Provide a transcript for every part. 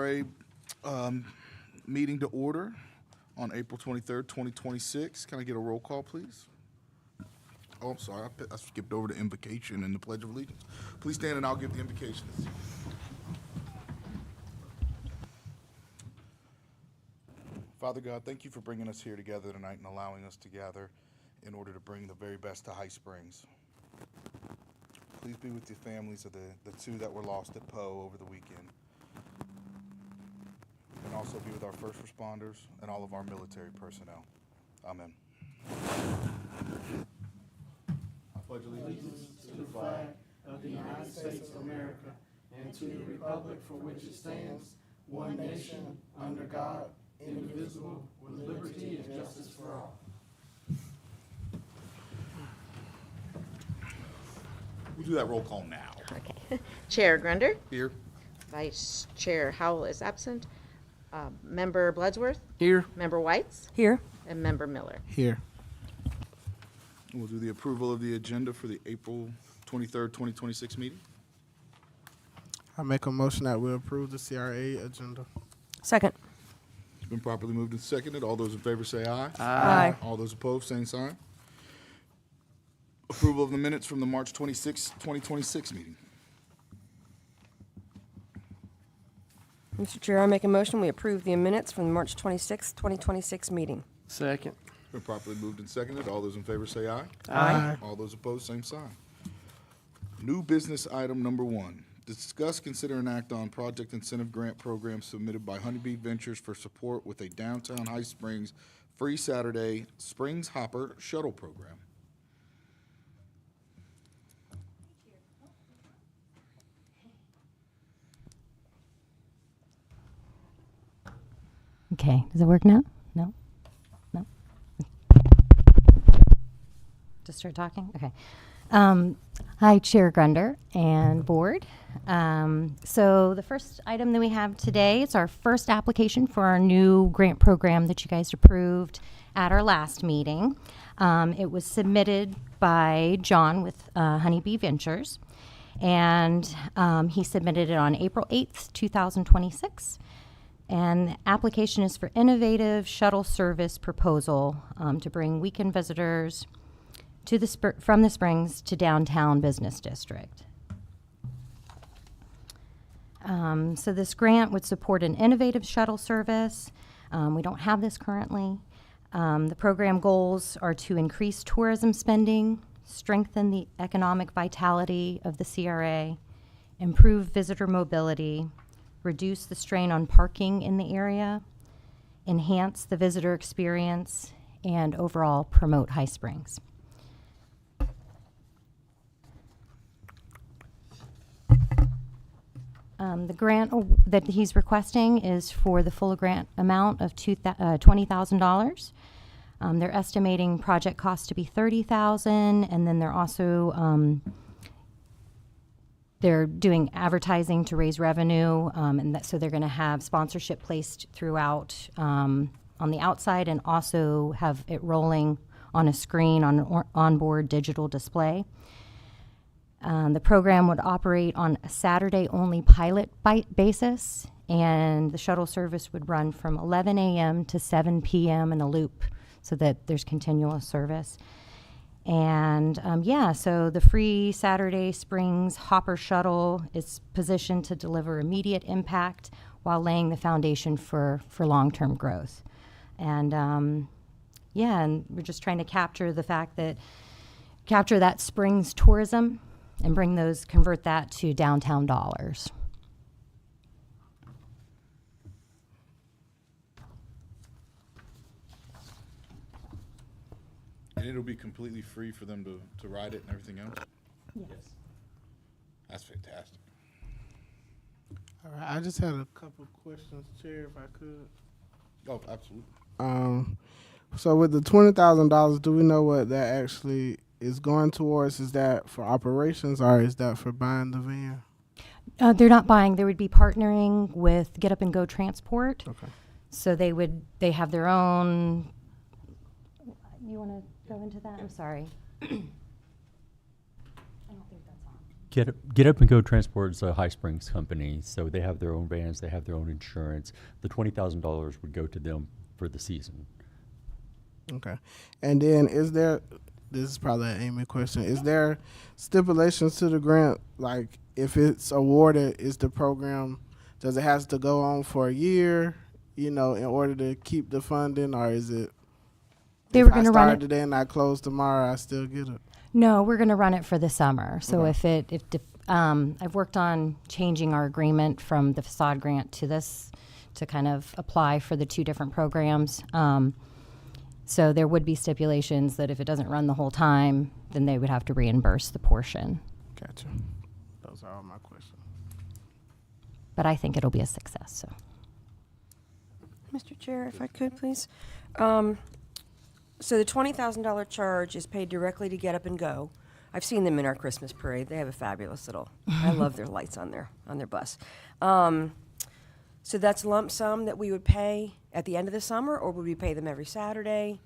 CRA meeting to order on April 23rd, 2026. Can I get a roll call, please? Oh, I'm sorry, I skipped over the invocation and the Pledge of Allegiance. Please stand and I'll give the invocations. Father God, thank you for bringing us here together tonight and allowing us to gather in order to bring the very best to High Springs. Please be with the families of the two that were lost at Poe over the weekend. And also be with our first responders and all of our military personnel. Amen. I pledge allegiance to the flag of the United States of America and to the republic for which it stands, one nation, under God, indivisible, with liberty and justice for all. We'll do that roll call now. Okay. Chair Grunder, Here. Vice Chair Howell is absent. Member Bloodsworth, Here. Member Whites, Here. and Member Miller. Here. We'll do the approval of the agenda for the April 23rd, 2026 meeting. I make a motion that we approve the CRA agenda. Second. It's been properly moved and seconded. All those in favor say aye. Aye. All those opposed, same sign. Approval of the minutes from the March 26th, 2026 meeting. Mr. Chair, I make a motion we approve the minutes from the March 26, 2026 meeting. Second. Been properly moved and seconded. All those in favor say aye. Aye. All those opposed, same sign. New business item number 1. Discuss, consider, and act on project incentive grant program submitted by Honeybee Ventures for support with a downtown High Springs free Saturday Springs Hopper shuttle program. Okay, does it work now? No? No? Just start talking? Okay. Hi, Chair Grunder and Board. So the first item that we have today is our first application for our new grant program that you guys approved at our last meeting. It was submitted by John with Honeybee Ventures, and he submitted it on April 8th, 2026. And the application is for innovative shuttle service proposal to bring weekend visitors to from the Springs to downtown business district. So this grant would support an innovative shuttle service. We don't have this currently. The program goals are to increase tourism spending, strengthen the economic vitality of the CRA, improve visitor mobility, reduce the strain on parking in the area, enhance the visitor experience, and overall promote High Springs. The grant that he's requesting is for the full grant amount of $20,000. They're estimating project cost to be $30,000, and then they're also they're doing advertising to raise revenue, and so they're going to have sponsorship placed throughout on the outside, and also have it rolling on a screen on an onboard digital display. The program would operate on a Saturday-only pilot basis, and the shuttle service would run from 11 a.m. to 7 p.m. in a loop so that there's continuous service. And so the free Saturday Springs Hopper shuttle is positioned to deliver immediate impact while laying the foundation for long-term growth. And and we're just trying to capture that Springs tourism and convert that to downtown dollars. And it'll be completely free for them to ride it and everything else? Yes. That's fantastic. All right, I just had a couple questions, Chair, if I could. Oh, absolutely. So with the $20,000, do we know what that actually is going towards? Is that for operations or is that for buying the van? They're not buying. They would be partnering with Get Up and Go Transport. Okay. So they have their own. You want to go into that? I'm sorry. I don't think that's on. Get Up and Go Transport is a High Springs company, so they have their own vans, they have their own insurance. The $20,000 would go to them for the season. Okay. And then this is probably an Amy question, is there stipulations to the grant? Like if it's awarded, is the program, does it have to go on for a year, in order to keep the funding, or is it, They if were I going to start run it. today and I close tomorrow, I still get it? No, we're going to run it for the summer. So Okay. I've worked on changing our agreement from the facade grant to this to kind of apply for the two different programs. So there would be stipulations that if it doesn't run the whole time, then they would have to reimburse the portion. Gotcha. Those are all my questions. But I think it'll be a success. So Mr. Chair, if I could, please. So the $20,000 charge is paid directly to Get Up and Go. I've seen them in our Christmas parade. They have a fabulous little, I love their lights on their bus. So that's lump sum that we would pay at the end of the summer, or would we pay them every Saturday?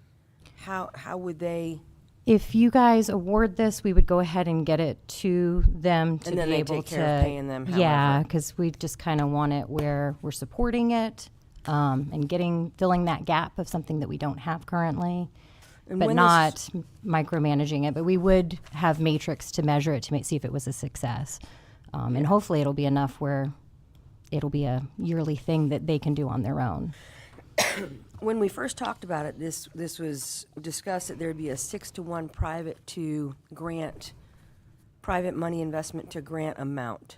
How would they? if you guys award this, we would go ahead and get it to them to And then be they able take to. care of paying them Yeah, however. because we just kind of want it where we're supporting it and filling that gap of something that we don't have currently, And but when not micromanaging it. But we would have matrix to measure it to see if it was a success, and hopefully it'll be enough where it'll be a yearly thing that they can do on their own. When we first talked about it, this was discussed that there'd be a 6-to-1 private money investment to grant amount,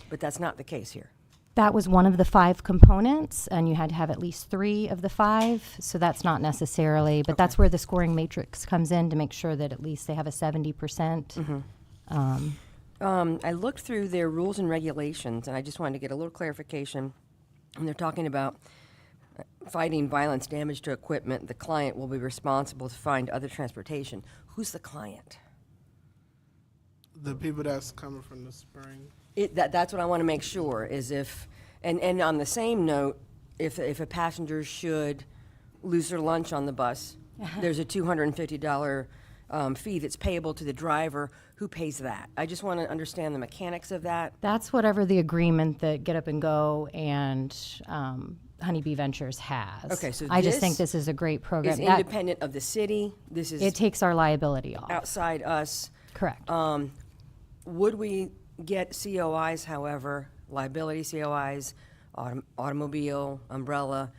but that's not the case here. That was one of the 5 components, and you had to have at least 3 of the 5. So that's not necessarily, but that's where the scoring matrix comes in to make sure that at least they have a 70%. I looked through their rules and regulations, and I just wanted to get a little clarification. And they're talking about fighting violence, damage to equipment. The client will be responsible to find other transportation. Who's the client? The people that's coming from the spring. That's what I want to make sure is if, and on the same note, if a passenger should lose their lunch on the bus, there's a $250 fee that's payable to the driver. Who pays that? I just want to understand the mechanics of that. That's whatever the agreement that Get Up and Go and Honeybee Ventures has. Okay, so I just this think this is a great program. It's That- independent of the city. This is it takes our liability off. outside us. Correct. Would we get COIs, however, liability COIs, automobile, umbrella,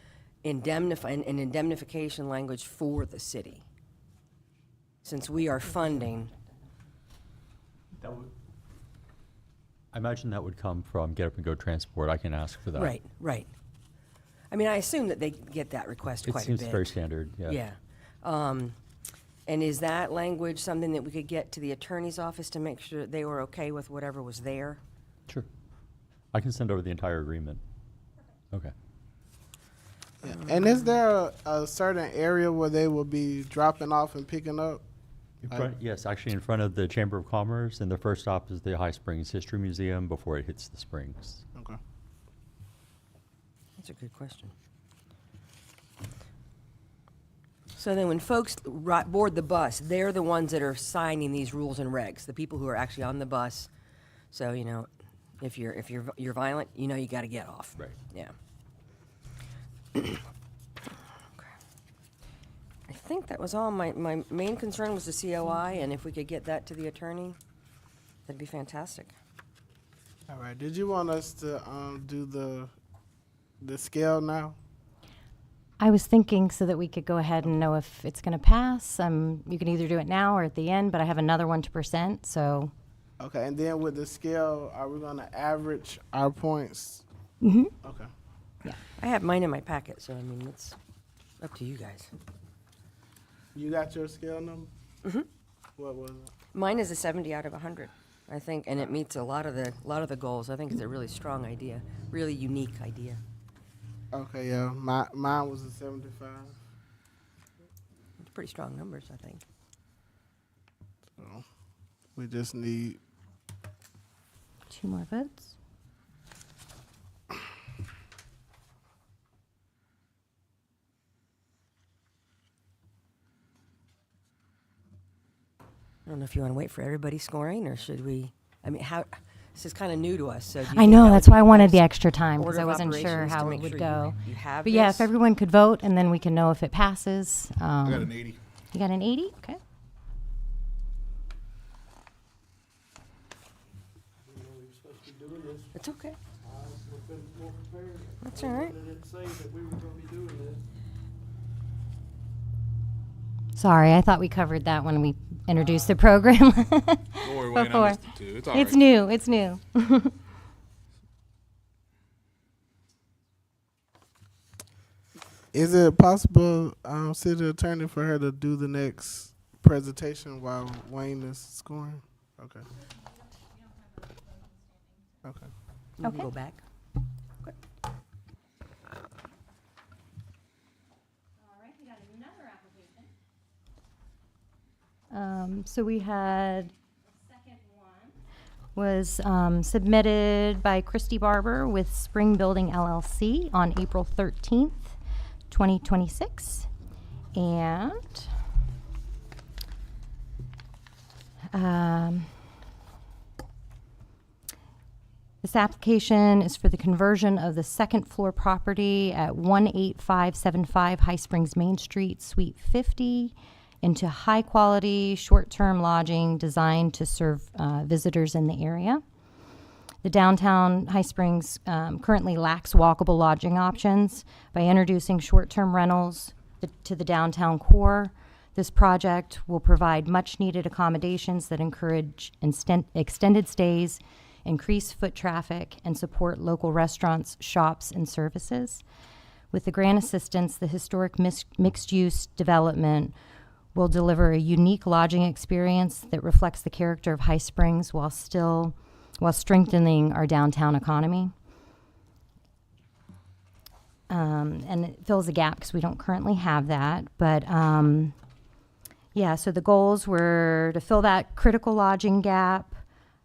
an indemnification language for the city? Since we are funding, I imagine that would come from Get Up and Go Transport. I can ask for that. right. I mean, I assume that they get that request It quite a seems bit. very standard, yeah. Yeah. And is that language something that we could get to the attorney's office to make sure that they were okay with whatever was there? Sure. I can send over the entire agreement. Okay. Yeah. And is there a certain area where they will be dropping off and picking up? Yes, actually in front of the Chamber of Commerce, and the first stop is the High Springs History Museum before it hits the Springs. Okay. That's a good question. So then when folks board the bus, they're the ones that are signing these rules and regs, the people who are actually on the bus. So, if you're violent, you got to get off. Right. Yeah. Okay. I think that was all. My main concern was the COI, and if we could get that to the attorney, that'd be fantastic. All right. Did you want us to do the scale now? I was thinking so that we could go ahead and know if it's going to pass. You can either do it now or at the end, but I have another one to present. So Okay. And then with the scale, are we going to average our points? Mhm. Okay. I have mine in my packet, so it's up to you guys. You got your scale number? Mm-hmm. What was it? Mine is a 70 out of 100, I think, and it meets a lot of the goals. I think it's a really strong idea, really unique idea. Okay, yeah. Mine was a 75. It's pretty strong numbers, I think. So we just need 2 more votes. I don't know if you want to wait for everybody scoring, or should we I mean, how, this is kind of new to us, so. do you I think know, that that's would why I be wanted the best extra time, because order I of wasn't sure operations to how it make would sure go. you have But yeah, if this? everyone could vote, and then we can know if it passes. I got an 80. You got an 80? Okay. We know we were supposed to be doing this. It's okay. I would've been more prepared. That's all right. I didn't say that we were gonna be doing this. Sorry, I thought we covered that when we introduced the program. Don't worry, Wayne, I Before. missed it too. It's all It's right. new, it's new. Is it possible, city attorney, for her to do the next presentation while Wayne is scoring? Okay. Okay. We can Okay. go back. So we had, was submitted by Christy Barber with Spring Building LLC on April 13th, 2026. And this application is for the conversion of the second floor property at 18575 High Springs Main Street, Suite 50, into high-quality, short-term lodging designed to serve visitors in the area. The downtown High Springs currently lacks walkable lodging options. By introducing short-term rentals to the downtown core, this project will provide much-needed accommodations that encourage extended stays, increase foot traffic, and support local restaurants, shops, and services. With the grant assistance, the historic mixed-use development will deliver a unique lodging experience that reflects the character of High Springs while strengthening our downtown economy. And it fills a gap because we don't currently have that. But yeah, so the goals were to fill that critical lodging gap,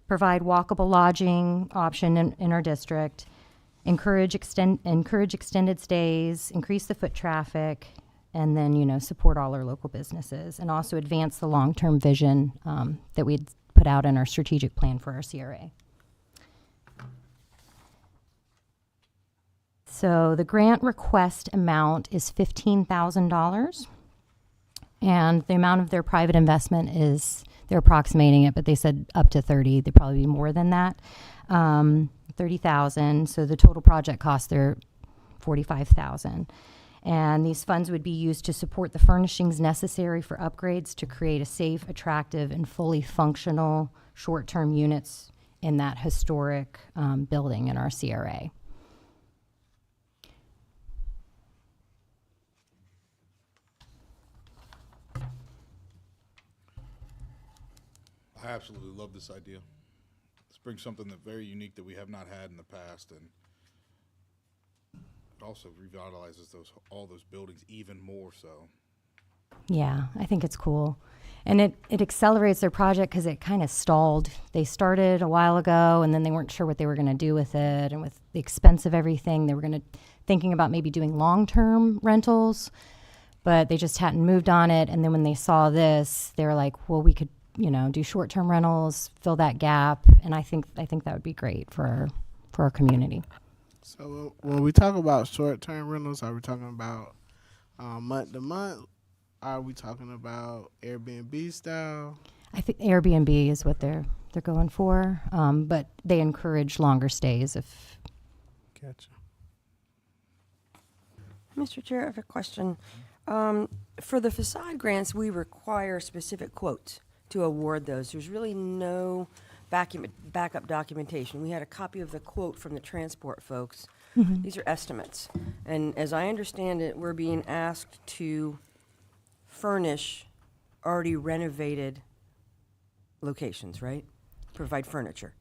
provide walkable lodging option in our district, encourage extended stays, increase the foot traffic, and then, support all our local businesses, and also advance the long-term vision that we'd put out in our strategic plan for our CRA. So the grant request amount is $15,000, and the amount of their private investment is, they're approximating it, but they said up to 30. They'd probably be more than that. 30,000. So the total project cost there, 45,000. And these funds would be used to support the furnishings necessary for upgrades to create a safe, attractive, and fully functional short-term units in that historic building in our CRA. I absolutely love this idea. Let's bring something that very unique that we have not had in the past, and it also revitalizes all those buildings even more so. Yeah, I think it's cool. And it accelerates their project because it kind of stalled. They started a while ago, and then they weren't sure what they were going to do with it. And with the expense of everything, they were thinking about maybe doing long-term rentals, but they just hadn't moved on it. And then when they saw this, they were like, well, we could, do short-term rentals, fill that gap. And I think that would be great for our community. So when we talk about short-term rentals, are we talking about month to month? Are we talking about Airbnb style? I think Airbnb is what they're going for, but they encourage longer stays if. Gotcha. Mr. Chair, I have a question. For the facade grants, we require specific quotes to award those. There's really no backup documentation. We had a copy of the quote from the transport folks. Mm-hmm. These are estimates. And as I understand it, we're being asked to furnish already renovated locations, right? Provide furniture.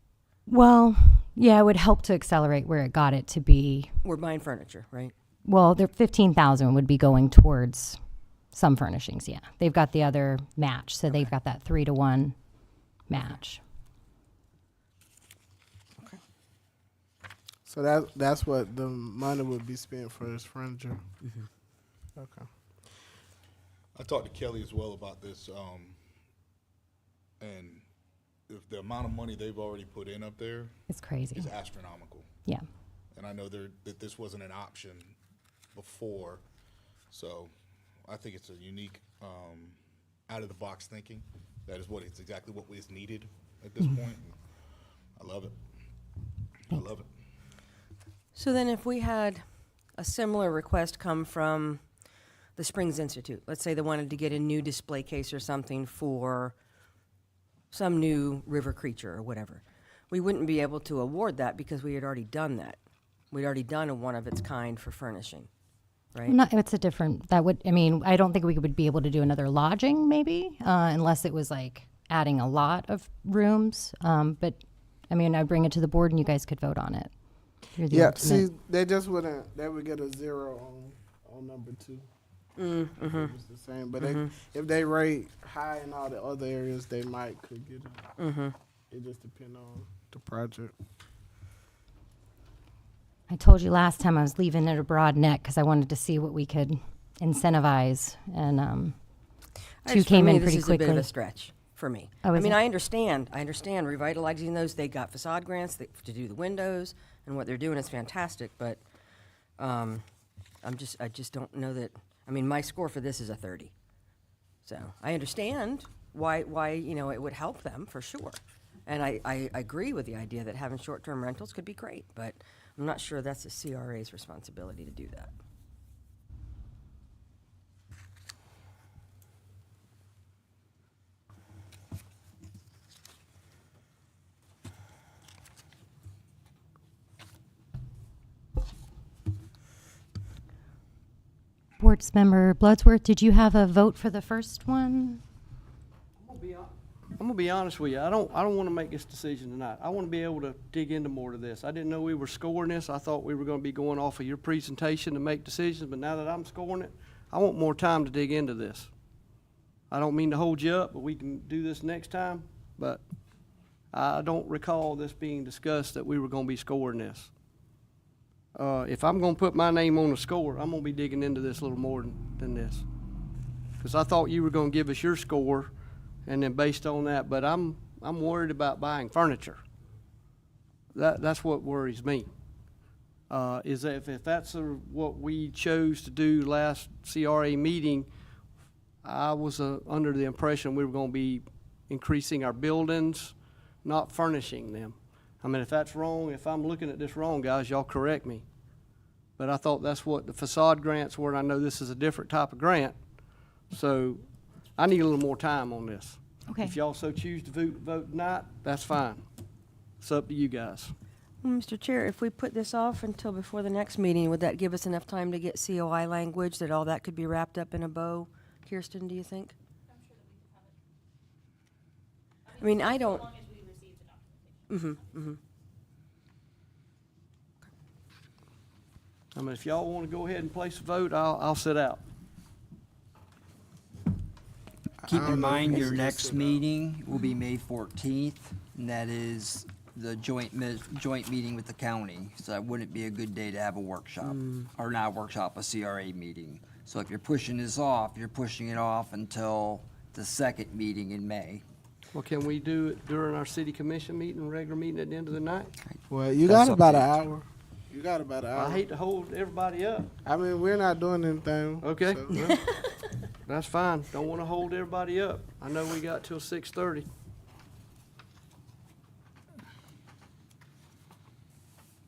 Well, yeah, it would help to accelerate where it got it to be. We're buying furniture, right? Well, their 15,000 would be going towards some furnishings. Yeah, they've got the other match, so they've got that 3-to-1 match. Okay. So that's what the money would be spent for this furniture. Mm-hmm. Okay. I talked to Kelly as well about this, and if the amount of money they've already put in up there It's crazy. is astronomical. Yeah. And I know that this wasn't an option before, so I think it's a unique, out-of-the-box thinking. That is it's exactly what is needed at this point. I love it. I love it. So then if we had a similar request come from the Springs Institute, let's say they wanted to get a new display case or something for some new river creature or whatever, we wouldn't be able to award that because we had already done that. We'd already done a one of its kind for furnishing, right? No, it's a different, that would, I mean, I don't think we would be able to do another lodging maybe, unless it was like adding a lot of rooms. But I mean, I'd bring it to the board and you guys could vote on it. You're the Yeah, ultimate- see, they just wouldn't, they would get a 0 on number 2. It's the same, but if they rate high in all the other areas, they could get it. It just depends on the project. I told you last time I was leaving it a broad net because I wanted to see what we could incentivize, and two Just, for came me, in pretty This is a bit of quickly. a stretch for me. Oh, I is mean, it? I understand revitalizing those. They got facade grants to do the windows, and what they're doing is fantastic. But I just don't know that. I mean, my score for this is a 30. So I understand why it would help them for sure, and I agree with the idea that having short-term rentals could be great, but I'm not sure that's the CRA's responsibility to do that. Board member Bloodsworth, did you have a vote for the first one? I'm gonna be honest with you. I don't want to make this decision tonight. I want to be able to dig into more to this. I didn't know we were scoring this. I thought we were going to be going off of your presentation to make decisions. But now that I'm scoring it, I want more time to dig into this. I don't mean to hold you up, but we can do this next time. But I don't recall this being discussed that we were going to be scoring this. If I'm going to put my name on the score, I'm going to be digging into this a little more than this. Because I thought you were going to give us your score, and then based on that, but I'm worried about buying furniture. That's what worries me. Is that if that's what we chose to do last CRA meeting, I was under the impression we were going to be increasing our buildings, not furnishing them. I mean, if that's wrong, if I'm looking at this wrong, guys, y'all correct me. But I thought that's what the facade grants were, and I know this is a different type of grant. So I need a little more time on this. Okay. If y'all so choose to vote tonight, that's fine. It's up to you guys. Mr. Chair, if we put this off until before the next meeting, would that give us enough time to get COI language, that all that could be wrapped up in a bow? Kirsten, do you think? I'm sure that we could have it. I mean, I don't. As long as we receive the documentation. I mean, if y'all want to go ahead and place a vote, I'll sit out. Keep I don't in know if mind, we your should next sit down. meeting will be May 14th, and that is the joint meeting with the county. So that wouldn't be a good day to have a workshop, or not a workshop, a CRA meeting. So if you're pushing this off, you're pushing it off until the second meeting in May. Well, can we do it during our city commission meeting, regular meeting at the end of the night? Well, you That's got up about to an you. hour. You got about an I hour. hate to hold everybody up. I mean, we're not doing anything. Okay. so- That's fine. Don't want to hold everybody up. I know we got till 6:30.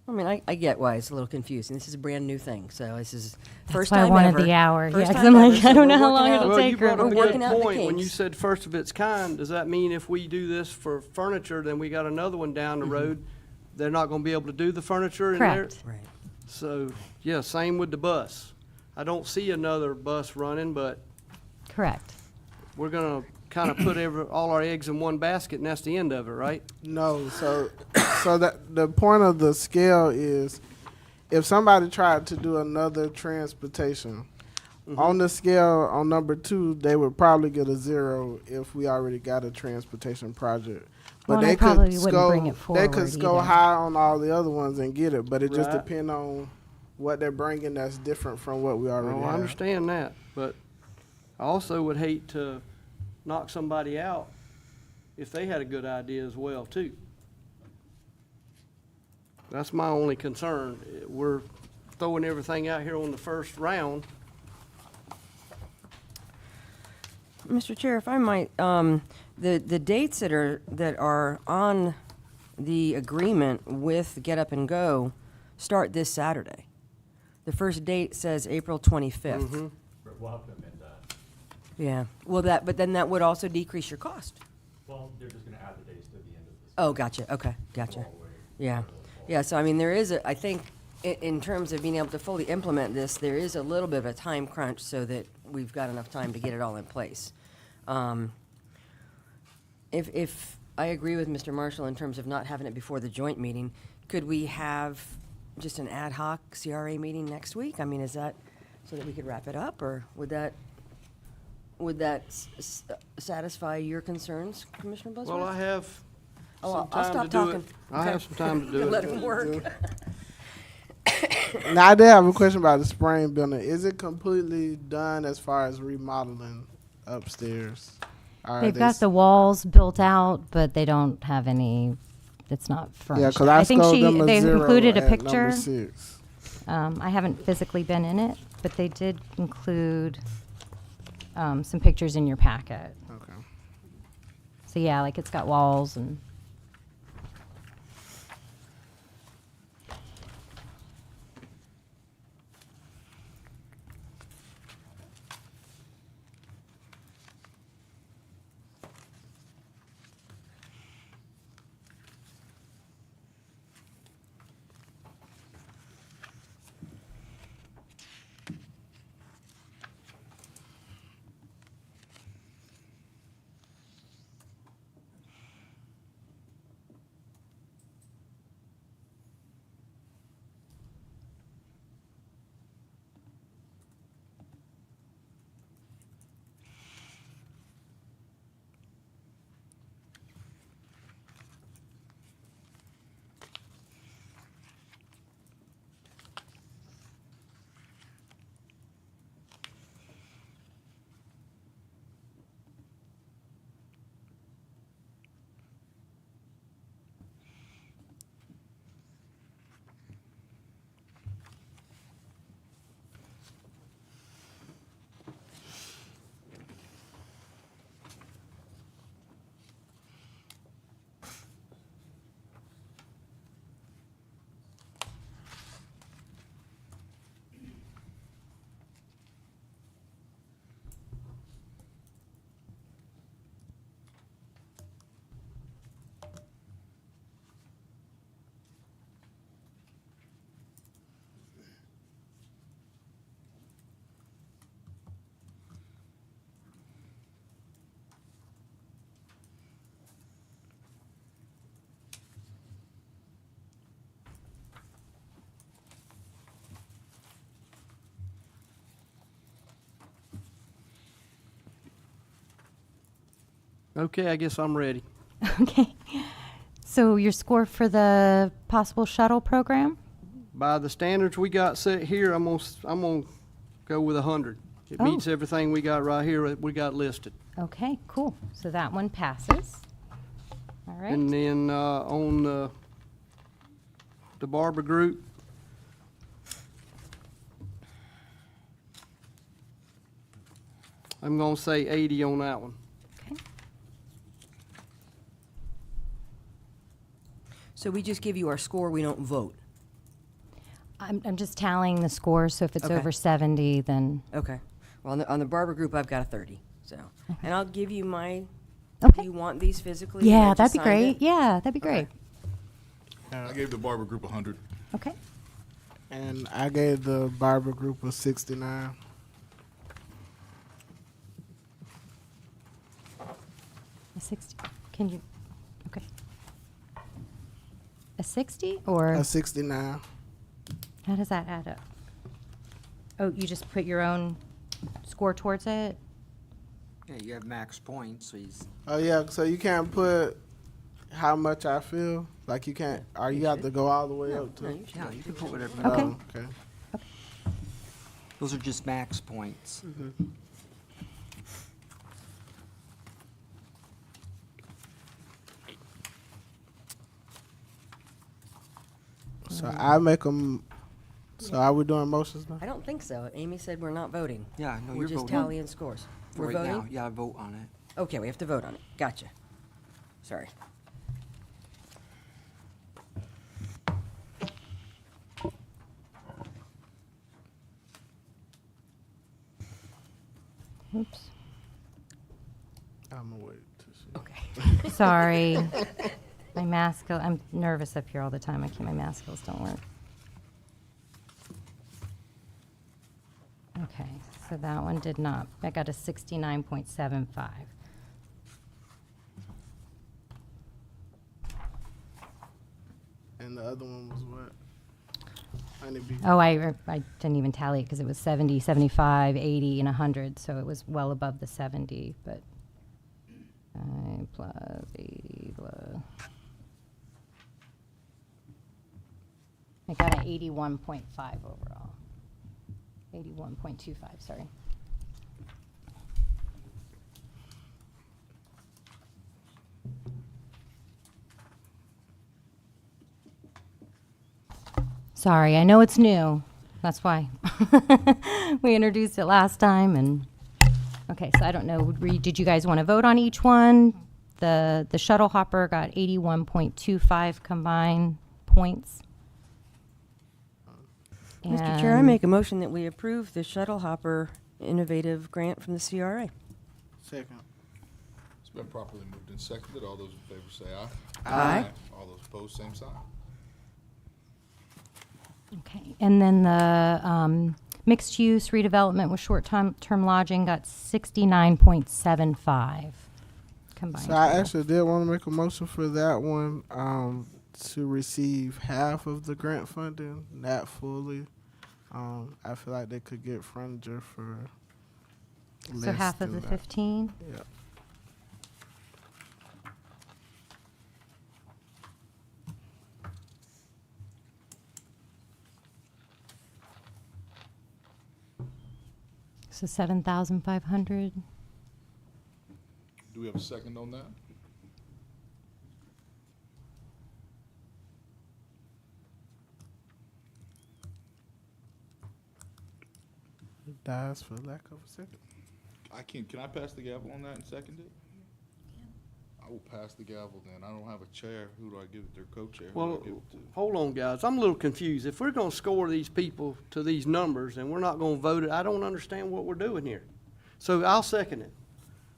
I mean, I get why it's a little confusing. This is a brand new thing, so this is That's first why I time wanted ever. the hour. First Yeah, 'cause time I'm like, ever, so I don't we're know how working long out- it'll Well, take you her. brought up We're a working good out the point. When you kinks. said first of its kind, does that mean if we do this for furniture, then we got another one down the road? They're not going to be able to do the furniture in there? Correct. Right. So, yeah, same with the bus. I don't see another bus running, but Correct. we're going to kind of put all our eggs in one basket, and that's the end of it, right? No, so that the point of the scale is if somebody tried to do another transportation on the scale on number 2, they would probably get a 0 if we already got a transportation project. Well, But and I they probably could wouldn't go bring it they could forward go either. high on all the other ones and get it, but it just Right. depends on what they're bringing that's different from what we already Oh, have. I understand that, but I also would hate to knock somebody out if they had a good idea as well, too. That's my only concern. We're throwing everything out here on the first round. Mr. Chair, if I might, the dates that are on the agreement with Get Up and Go start this Saturday. The first date says April 25th. We'll have to amend that. Yeah, well, but then that would also decrease your cost. Well, they're just gonna add the days to the end of this. Oh, gotcha, okay, gotcha. Yeah, yeah, so I mean, there is, I think, in terms of being able to fully implement this, there is a little bit of a time crunch so that we've got enough time to get it all in place. If I agree with Mr. Marshall in terms of not having it before the joint meeting, could we have just an ad hoc CRA meeting next week? I mean, is that so that we could wrap it up, or would that satisfy your concerns, Commissioner Buzzworth? Well, I have Oh, some I'll time stop to do it. talking. I Okay. have some time to do it. Let him work. Now I did have a question about the spraying building. Is it completely done as far as remodeling upstairs? Or are They've they got the walls built out, but they don't have any, it's not Yeah, furnished. because I think scored them a they 0 included a at picture. number 6. I haven't physically been in it, but they did include some pictures in your packet. Okay. So yeah, like it's got walls and. Okay, I guess I'm ready. Okay. So your score for the possible shuttle program? By the standards we got set here, I'm gonna go with 100. It Oh. meets everything we got right here that we got listed. Okay, cool. So that one passes. All right. And then on the Barber Group, I'm gonna say 80 on that one. Okay. So we just give you our score, we don't vote? I'm just tallying the scores, so if it's Okay. over 70, then, Okay. Well, on the Barber Group, I've got a 30, so. And I'll give you my, do okay. you want these physically? I Yeah, just that'd be signed great. it? Yeah, that'd be Okay. great. I gave the Barber Group 100. Okay. And I gave the barber group a 69. A 60. Can you, okay. A 60 or A 69. how does that add up? Oh, you just put your own score towards it? Yeah, you have max points, so he's, Oh yeah, so you can't put how much I feel. Like you can't, or you have to go all the way up No, to. you should yeah, do you it. can put whatever. Okay. Oh, okay. Those are just max points. So I make them. So are we doing motions now? I don't think so. Amy said we're not voting. Yeah, no, We're you're just voting. tallying scores. For We're right now. voting? Yeah, vote on it. Okay, we have to vote on it. Gotcha. Sorry. Oops. I'm gonna wait to see. Okay. Sorry. My mask, I'm nervous up here all the time. My mask skills don't work. Okay, so that one did not. I got a 69.75. And the other one was what? Honeybee. Oh, I didn't even tally it because it was 70, 75, 80, and 100, so it was well above the 70, but plus 80 plus. I got an 81.5 overall. 81.25, sorry. Sorry, I know it's new. That's why. We introduced it last time and, okay, so I don't know, did you guys want to vote on each one? The shuttle hopper got 81.25 combined points. Mr. Chair, I And- make a motion that we approve the Shuttle Hopper Innovative Grant from the CRA. Second. It's been properly moved and seconded. All those in favor say aye. Aye. All those opposed, same sign. Okay, and then the mixed-use redevelopment with short-term lodging got 69.75 combined. So I total. actually did want to make a motion for that one to receive half of the grant funding, not fully. I feel like they could get furniture for So less half of than the that. 15? Yeah. So 7,500. Do we have a second on that? It dies for lack of a second. Can I pass the gavel on that and second it? I will pass the gavel then. I don't have a chair. Who do I give it to? Co-chair? Who do I Well, give it to? hold on, guys. I'm a little confused. If we're gonna score these people to these numbers and we're not gonna vote it, I don't understand what we're doing here. So I'll second it.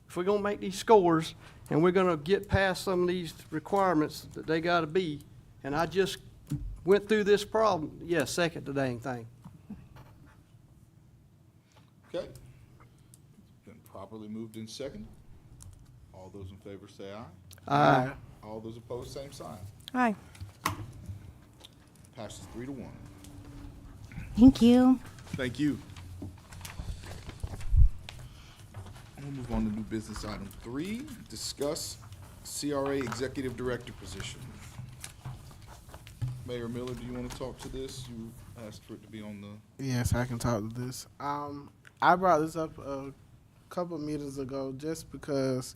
If we're gonna make these scores and we're gonna get past some of these requirements that they gotta be, and I just went through this problem, yes, second the dang thing. Okay. Been properly moved and seconded. All those in favor say aye. Aye. All those opposed, same sign. Aye. Passes 3-1. Thank you. Thank you. We'll move on to new business item 3, discuss CRA Executive Director position. Mayor Miller, do you want to talk to this? You asked for it to be on the, Yes, I can talk to this. I brought this up a couple meetings ago just because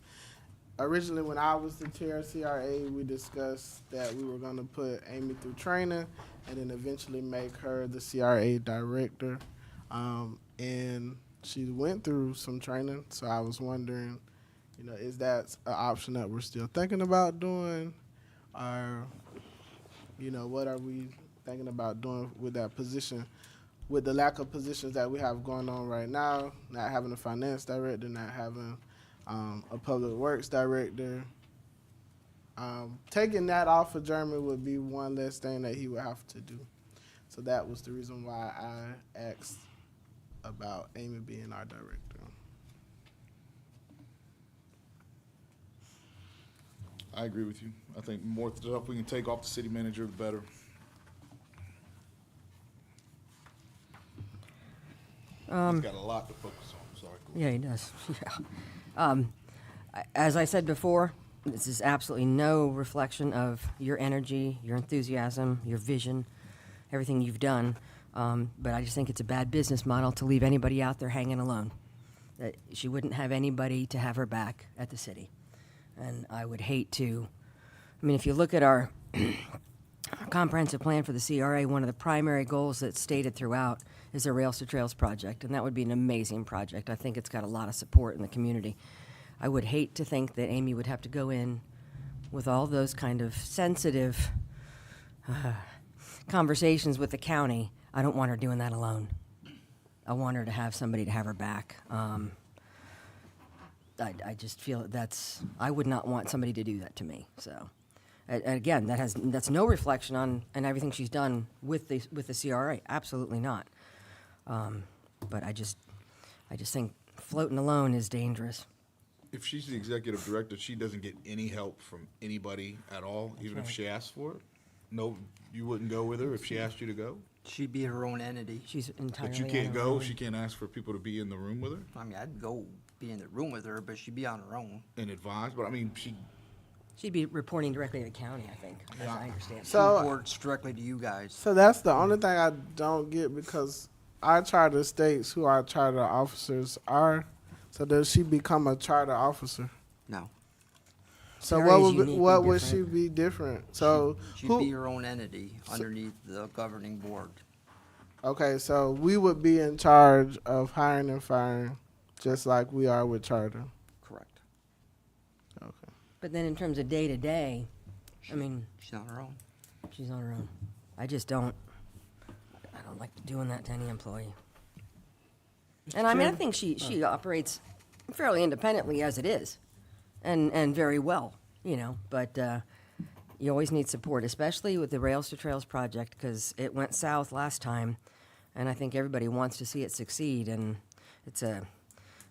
originally when I was the chair of CRA, we discussed that we were going to put Amy through training and then eventually make her the CRA director. And she went through some training, so I was wondering, is that an option that we're still thinking about doing? Or, what are we thinking about doing with that position? With the lack of positions that we have going on right now, not having a finance director, not having a public works director, taking that off of Jeremy would be one less thing that he would have to do. So that was the reason why I asked about Amy being our director. I agree with you. I think more stuff we can take off the city manager, the better. He's got a lot to focus on, sorry. Yeah, he does. Yeah. As I said before, this is absolutely no reflection of your energy, your enthusiasm, your vision, everything you've done. But I just think it's a bad business model to leave anybody out there hanging alone. That she wouldn't have anybody to have her back at the city. And I would hate to, if you look at our comprehensive plan for the CRA, one of the primary goals that's stated throughout is the Rails to Trails project, and that would be an amazing project. I think it's got a lot of support in the community. I would hate to think that Amy would have to go in with all those kind of sensitive conversations with the county. I don't want her doing that alone. I want her to have somebody to have her back. I just feel I would not want somebody to do that to me. So, and again, that's no reflection on everything she's done with the CRA. Absolutely not. But I just think floating alone is dangerous. If she's the executive director, she doesn't get any help from anybody at all, even if she asks for it? No, you wouldn't go with her if she asked you to go? She'd be her own entity. She's entirely. But you on can't her go, own. she can't ask for people to be in the room with her I mean, I'd go be in the room with her, but she'd be on her own. and advise, but I mean, She'd be reporting directly to the county, I think, as I understand. She So- reports directly to you guys. So that's the only thing I don't get, because our charter states who our charter officers are. So does she become a charter officer? No. So CRA what is would uniquely what would she different. be different? So She'd who? be her own entity underneath the governing board. Okay, so we would be in charge of hiring and firing, just like we are with charter. Correct. Okay. But then in terms of day to day, I mean, She's on her own. she's on her own. I just don't. I don't like doing that to any employee. And I mean, I think she operates fairly independently as it is, and very well, you know. But you always need support, especially with the Rails to Trails project, because it went south last time, and I think everybody wants to see it succeed. And it's a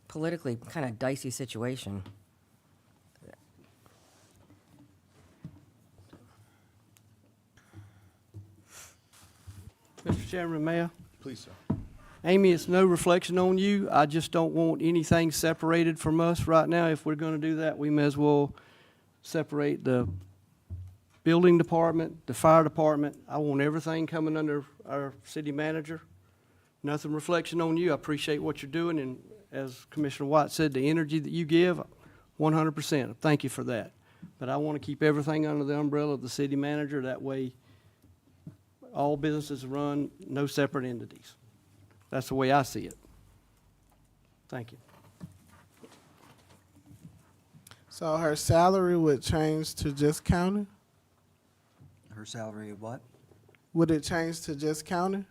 politically kind of dicey situation. Mr. Chairman, Mayor, please, sir. Amy, it's no reflection on you. I just don't want anything separated from us right now. If we're gonna do that, we may as well separate the building department, the fire department. I want everything coming under our city manager. Nothing reflection on you. I appreciate what you're doing, and as Commissioner White said, the energy that you give, 100%. Thank you for that. But I want to keep everything under the umbrella of the city manager. That way, all businesses run, no separate entities. That's the way I see it. Thank you. So her salary would change to just county? Her salary of what? Would it change to just county?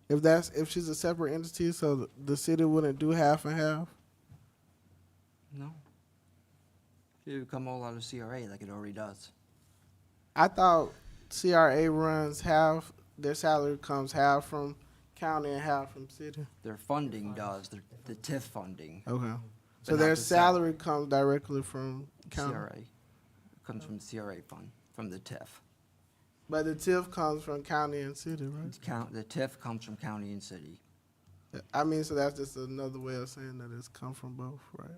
If she's a separate entity, so the city wouldn't do half and half? No. It would come all out of CRA like it already does. I thought CRA runs half, their salary comes half from county and half from city. Their funding does, the TIF funding. Okay. So But not their the salary comes directly from county? CRA. Comes from CRA fund, from the TIF. But the TIF comes from county and city, right? The TIF comes from county and city. I mean, so that's just another way of saying that it's come from both, right?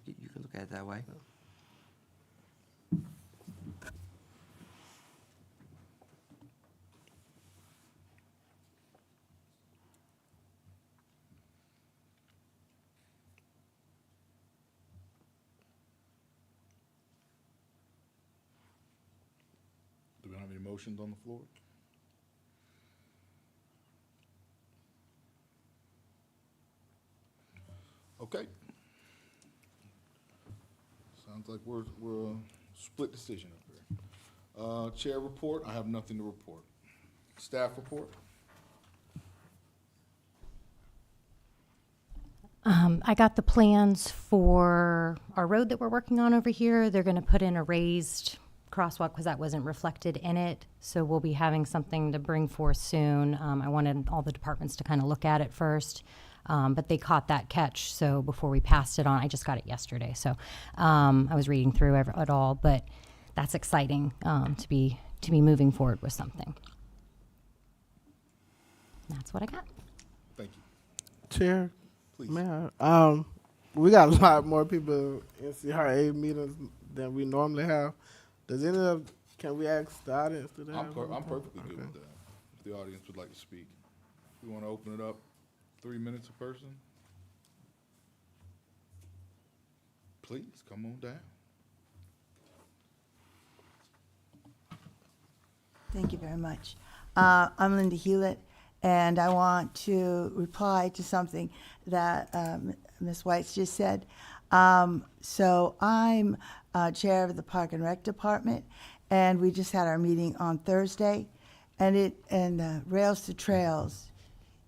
You can look at it that way. Do we have any motions on the floor? Okay. Sounds like we're a split decision up here. Chair report, I have nothing to report. Staff report? I got the plans for our road that we're working on over here. They're gonna put in a raised crosswalk because that wasn't reflected in it. So we'll be having something to bring forth soon. I wanted all the departments to kind of look at it first. But they caught that catch, so before we passed it on, I just got it yesterday. So I was reading through it all, but that's exciting to be moving forward with something. That's what I got. Thank you. Chair, Please. Mayor, we got a lot more people in CRA meetings than we normally have. Can we ask the audience to that? I'm perfectly good with that. If the audience would like to speak. We want to open it up, 3 minutes a person. Please, come on down. Thank you very much. I'm Linda Hewlett, and I want to reply to something that Ms. White's just said. So I'm chair of the Park and Rec Department, and we just had our meeting on Thursday, and Rails to Trails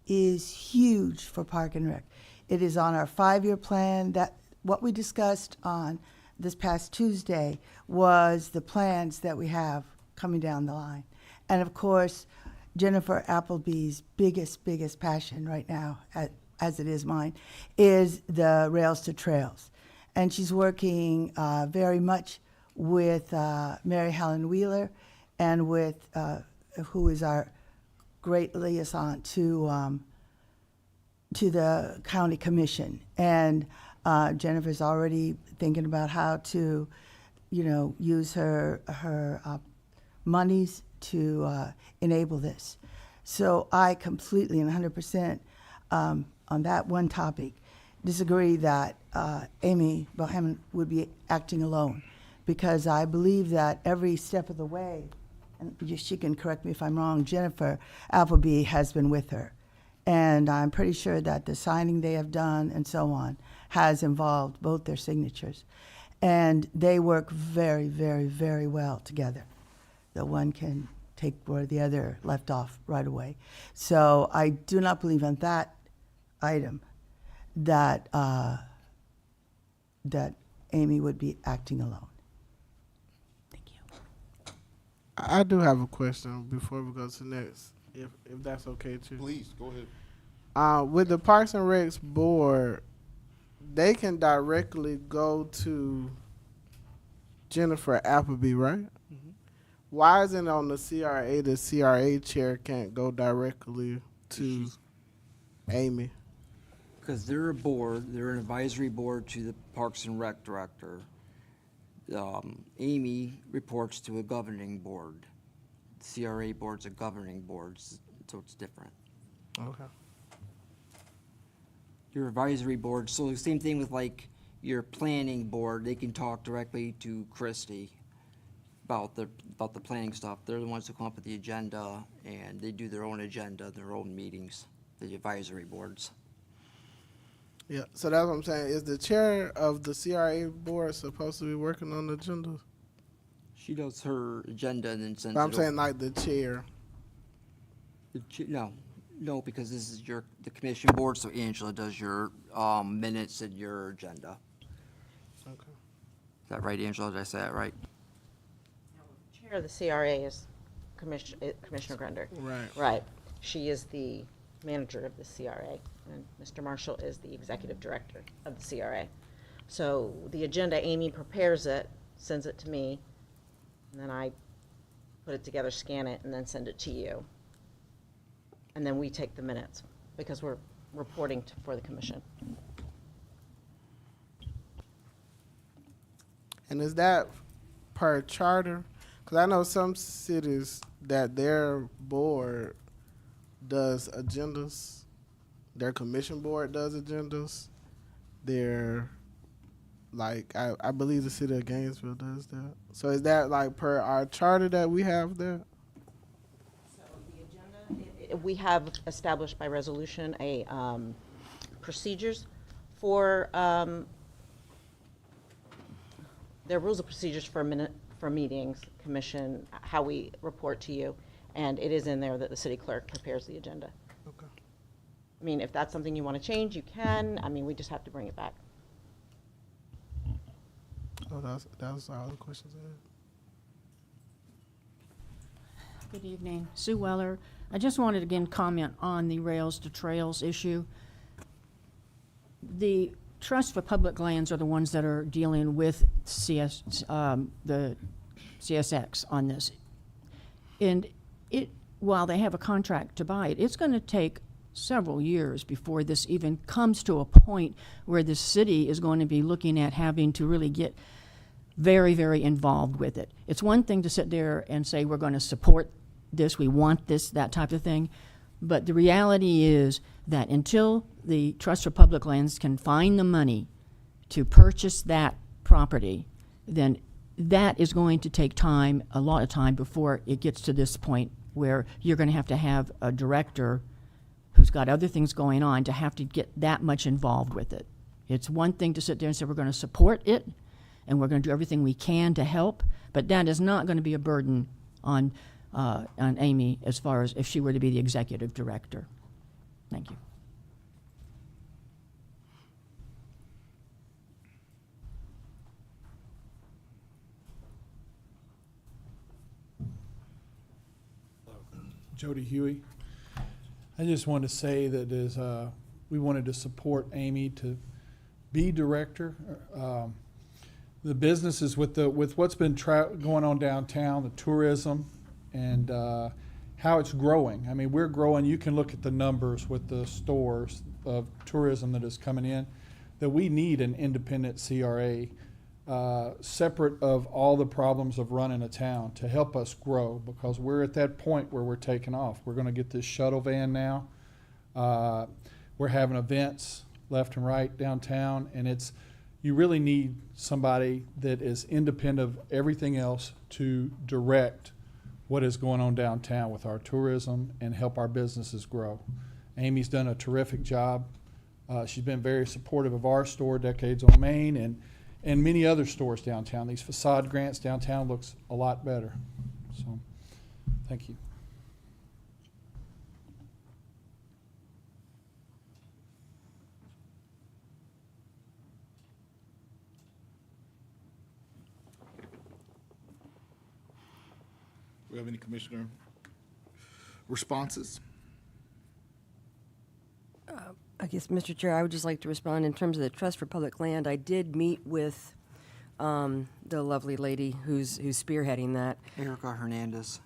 is huge for Park and Rec. It is on our 5-year plan. That what we discussed on this past Tuesday was the plans that we have coming down the line. And of course, Jennifer Appleby's biggest passion right now, as it is mine, is the Rails to Trails. And she's working very much with Mary Helen Wheeler and with, who is our great liaison to the county commission. And Jennifer's already thinking about how to, use her monies to enable this. So I completely and 100% on that one topic disagree that Amy Bohannon would be acting alone, because I believe that every step of the way, and she can correct me if I'm wrong, Jennifer Appleby has been with her. And I'm pretty sure that the signing they have done and so on has involved both their signatures. And they work very, very, very well together. The one can take where the other left off right away. So I do not believe on that item that that Amy would be acting alone. Thank you. I do have a question before we go to next, if that's okay too. Please, go ahead. With the Parks and Recs board, they can directly go to Jennifer Appleby, right? Mm-hmm. Why isn't it on the CRA? The CRA chair can't go directly to Amy. Because they're a board, they're an advisory board to the Parks and Rec director. Amy reports to a governing board. The CRA board's a governing board, so it's different. Okay. Your advisory board, so the same thing with like your planning board, they can talk directly to Christie about the planning stuff. They're the ones who come up with the agenda, and they do their own agenda, their own meetings, the advisory boards. Yeah, so that's what I'm saying. Is the chair of the CRA board supposed to be working on the agenda? She does her agenda and then sends But it I'm saying like the chair. No, because this is the commission board, so Angela does your minutes and your agenda. Okay. Is that right, Angela? Did I say that right? Chair of the CRA is Commissioner Grunder. Right. Right. She is the manager of the CRA, and Mr. Marshall is the executive director of the CRA. So the agenda, Amy prepares it, sends it to me, and then I put it together, scan it, and then send it to you. And then we take the minutes, because we're reporting for the commission. And is that per charter? Because I know some cities that their board does agendas, their commission board does agendas, their, like, I believe the city of Gainesville does that. So is that like per our charter that we have there? So the agenda, we have established by resolution a procedures for there are rules of procedures for meetings, commission, how we report to you, and it is in there that the city clerk prepares the agenda. Okay. I mean, if that's something you want to change, you can. I mean, we just have to bring it back. Oh, that was all the questions I had. Good evening. Sue Weller. I just wanted to again comment on the Rails to Trails issue. The Trust for Public Lands are the ones that are dealing with the CSX on this. And while they have a contract to buy it, it's going to take several years before this even comes to a point where the city is going to be looking at having to really get very, very involved with it. It's one thing to sit there and say, we're going to support this, we want this, that type of thing. But the reality is that until the Trust for Public Lands can find the money to purchase that property, then that is going to take time, a lot of time, before it gets to this point where you're going to have a director who's got other things going on to have to get that much involved with it. It's one thing to sit there and say we're going to support it and we're going to do everything we can to help, but that is not going to be a burden on Amy as far as if she were to be the executive director. Thank you. Jody Huey. I just wanted to say that we wanted to support Amy to be director. The businesses with what's been going on downtown, the tourism, and how it's growing. I mean, we're growing. You can look at the numbers with the stores of tourism that is coming in. That we need an independent CRA. Separate of all the problems of running a town to help us grow, because we're at that point where we're taking off. We're going to get this shuttle van now. We're having events left and right downtown, and you really need somebody that is independent of everything else to direct what is going on downtown with our tourism and help our businesses grow. Amy's done a terrific job. She's been very supportive of our store, Decades on Main, and many other stores downtown. These facade grants downtown looks a lot better. So, thank you. Do we have any commissioner responses? I guess, Mr. Chair, I would just like to respond in terms of the Trust for Public Land. I did meet with the lovely lady who's spearheading that. Erica Hernandez.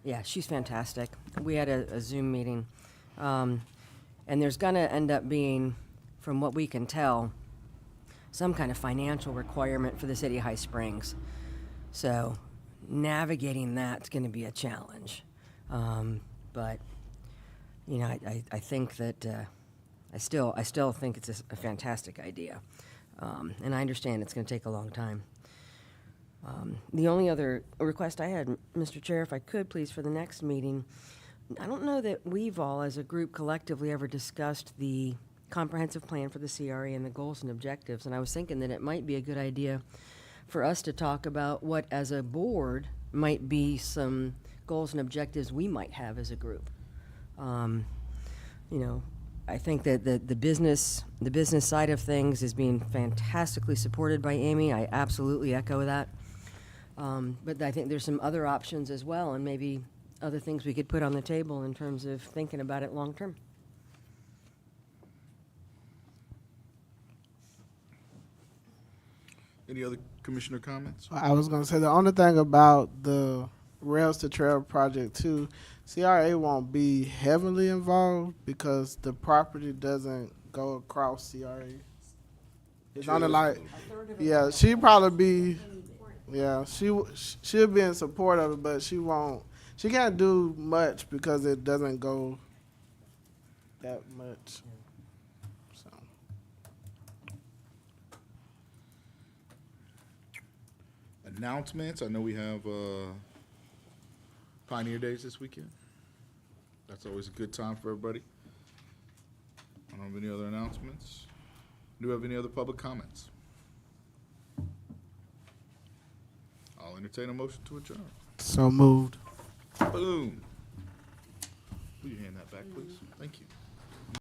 Yeah, she's fantastic. We had a Zoom meeting. And there's going to end up being, from what we can tell, some kind of financial requirement for the city of High Springs. So navigating that's going to be a challenge. But, you know, I think that I still think it's a fantastic idea. And I understand it's going to take a long time. The only other request I had, Mr. Chair, if I could, please, for the next meeting, I don't know that we've all, as a group, collectively ever discussed the comprehensive plan for the CRA and the goals and objectives, and I was thinking that it might be a good idea for us to talk about what, as a board, might be some goals and objectives we might have as a group. You know, I think that the business side of things is being fantastically supported by Amy. I absolutely echo that. But I think there's some other options as well, and maybe other things we could put on the table in terms of thinking about it long term. Any other commissioner comments? I was going to say the only thing about the Rails to Trail project too, CRA won't be heavily involved because the property doesn't go across CRA. It's only like, yeah, she'd probably be, yeah, she'll be in support of it, but she can't do much because it doesn't go that much. So. Announcements. I know we have Pioneer Days this weekend. That's always a good time for everybody. I don't have any other announcements. Do you have any other public comments? I'll entertain a motion to adjourn. So moved. Boom. Will you hand that back, please? Thank you.